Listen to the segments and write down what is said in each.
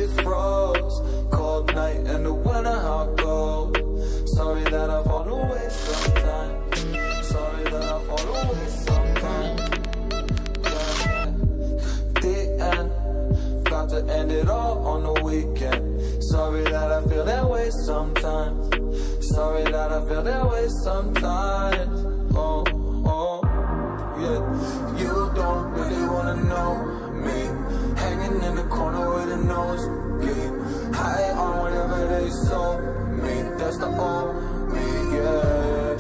We froze, cold night in the winter, how it goes. Sorry that I fall away sometimes. Sorry that I fall away sometimes. Yeah. The end, got to end it all on the weekend. Sorry that I feel that way sometimes. Sorry that I feel that way sometimes. Oh, oh, yeah. You don't really wanna know me, hanging in the corner with a nosebleed, high on whatever they sold me. That's the old me, yeah.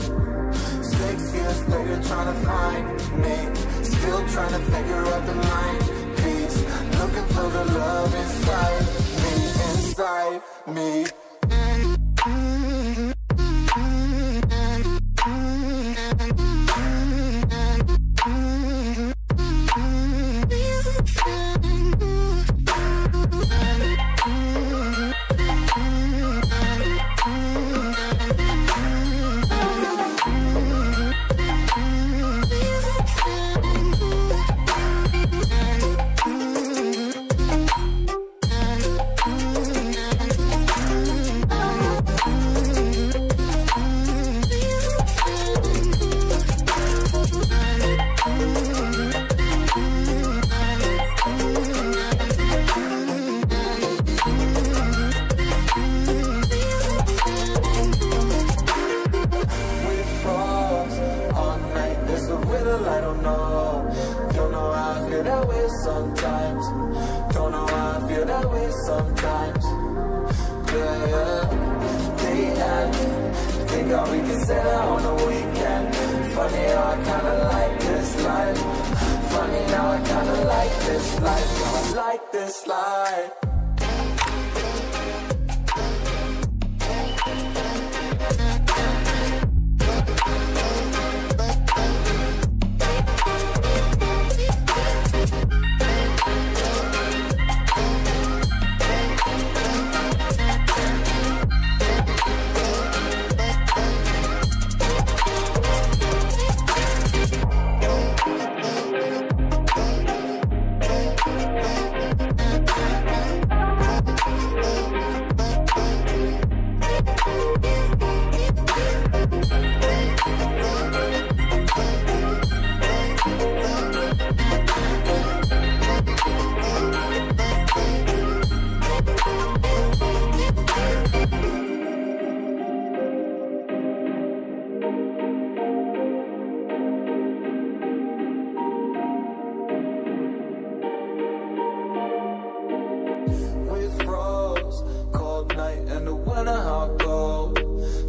6 years later, trying to find me, still trying to figure out the mind piece, looking for the love inside me, inside me. I don't know how I feel that way sometimes. Don't know how I feel that way sometimes. Yeah, yeah. The end, think how we can say that on the weekend. Funny how I kinda like this life. Funny how I kinda like this life. I like this life.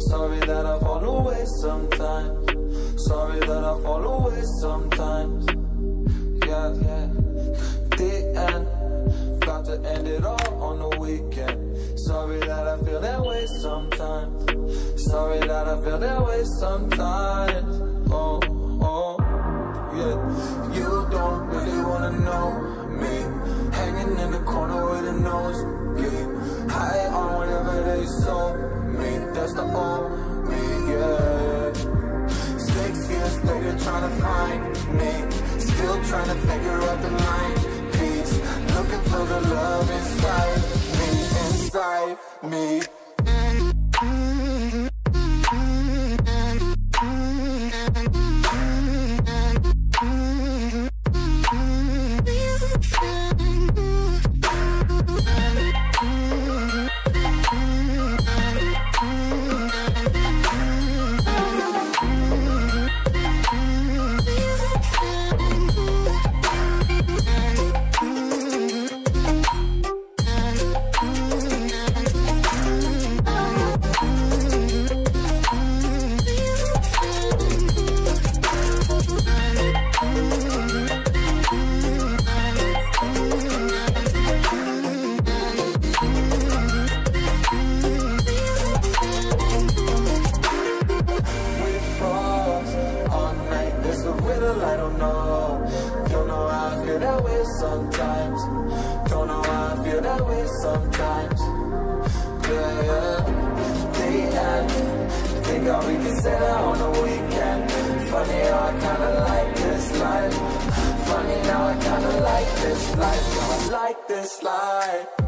Sorry that I fall away sometimes. Sorry that I fall away sometimes. Yeah, yeah. The end, got to end it all on the weekend. Sorry that I feel that way sometimes. Sorry that I feel that way sometimes. Oh, oh, yeah. You don't really wanna know me, hanging in the corner with a nosebleed, high on whatever they sold me. That's the old me, yeah. 6 years later, trying to find me, still trying to figure out the mind piece, looking for the love inside me, inside me. I don't know how I feel that way sometimes. Don't know how I feel that way sometimes. Yeah, yeah. The end, think how we can say that on the weekend. Funny how I kinda like this life. Funny how I kinda like this life. I like this life.